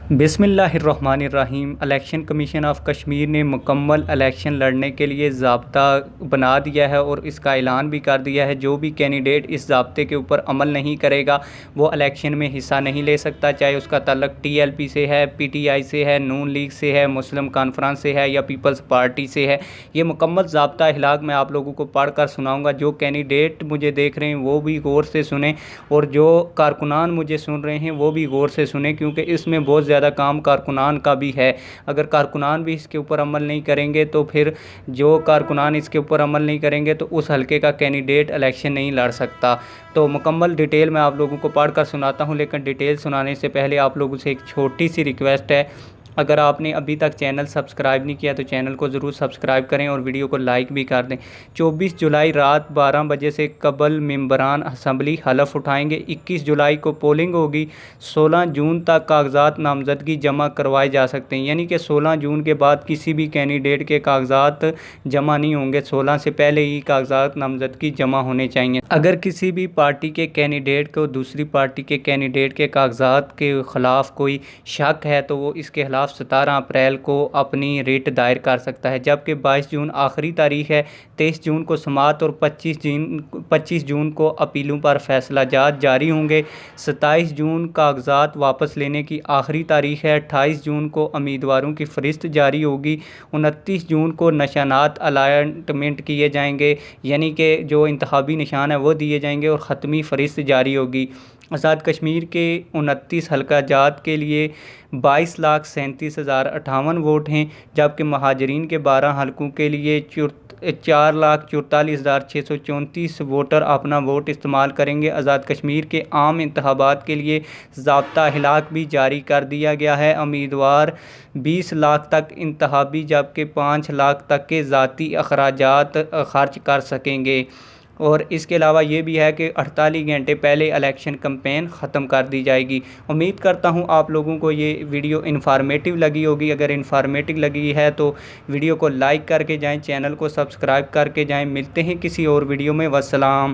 बिस्मिल्लाहिर्रहमानिर्रहीम। Election commission of Kashmir ने मुकम्मल इलेक्शन लड़ने के लिए ज़ाब्ता बना दिया है और इसका ऐलान भी कर दिया है। जो भी कैंडिडेट इस ज़ाब्ते के ऊपर अमल नहीं करेगा वो इलेक्शन में हिस्सा नहीं ले सकता, चाहे उसका ताल्लुक TLP से है, PTI से है, नून लीग से है, मुस्लिम कॉन्फ्रेंस से है या पीपल्स पार्टी से है। ये मुकम्मल ज़ाब्ता हिलाक मैं आप लोगों को पढ़ कर सुनाऊँगा। जो कैंडिडेट मुझे देख रहे हैं वो भी गौर से सुने और जो कारकुनान मुझे सुन रहे हैं वो भी गौर से सुने, क्योंकि इसमें बहुत ज़्यादा काम कारकुनान का भी है। अगर कारकुनान भी इसके ऊपर अमल नहीं करेंगे तो फिर जो कारकुनान इसके ऊपर अमल नहीं करेंगे तो उस हलके का कैंडिडेट इलेक्शन नहीं लड़ सकता। तो मुकम्मल डिटेल मैं आप लोगों को पढ़कर सुनाता हूं, लेकिन डिटेल सुनाने से पहले आप लोगों से एक छोटी सी रिक्वेस्ट है। अगर आपने अभी तक चैनल सब्सक्राइब नहीं किया तो चैनल को ज़रूर सब्सक्राइब करें और वीडियो को लाइक भी कर दें। 24 जुलाई रात 12 बजे से कबल मेंबरान असम्बली हलफ उठाएंगे। 21 जुलाई को पोलिंग होगी। 16 जून तक कागजात नामजदगी जमा करवाए जा सकते हैं, यानी कि 16 जून के बाद किसी भी कैंडिडेट के कागजात जमा नहीं होंगे। 16 से पहले ही कागजात नामजदगी जमा होने चाहिए। अगर किसी भी पार्टी के कैंडिडेट को दूसरी पार्टी के कैंडिडेट के कागजात के ख़िलाफ़ कोई शक है तो वो इसके खिलाफ 17 अप्रैल को अपनी रिट दायर कर सकता है, जबकि 22 जून आखिरी तारीख है। 23 जून को समाअत और 25 जून को अपीलों पर फैसला जारी होंगे। 27 जून कागजात वापस लेने की आखिरी तारीख है। 28 जून को उम्मीदवारों की फ़हरिस्त जारी होगी। 29 जून को निशानात अलाटमेंट किए जाएंगे, यानी कि जो इंतखाबी निशान है वो दिए जाएंगे और ख़त्मी फ़हरिस्त जारी होगी। आज़ाद कश्मीर के 29 हल्का जात के लिए 22,37,058 वोट हैं, जबकि महाजरीन के 12 हलकों के लिए 4,44,634 वोटर अपना वोट इस्तेमाल करेंगे। आज़ाद कश्मीर के आम इंतखाबात के लिए ज़ाब्ता हिलाक भी जारी कर दिया गया है। उम्मीदवार 20 लाख तक इंतखाबी जबकि 5 लाख तक के ज़ाती अखराजात खर्च कर सकेंगे। और इसके अलावा ये भी है कि 48 घंटे पहले इलेक्शन कैंपेन ख़त्म कर दी जाएगी। उम्मीद करता हूँ आप लोगों को ये वीडियो इन्फॉर्मेटिव लगी होगी। अगर इन्फॉर्मेटिव लगी है तो वीडियो को लाइक करके जाएं, चैनल को सब्सक्राइब करके जाएं। मिलते हैं किसी और वीडियो में। वस्सलाम।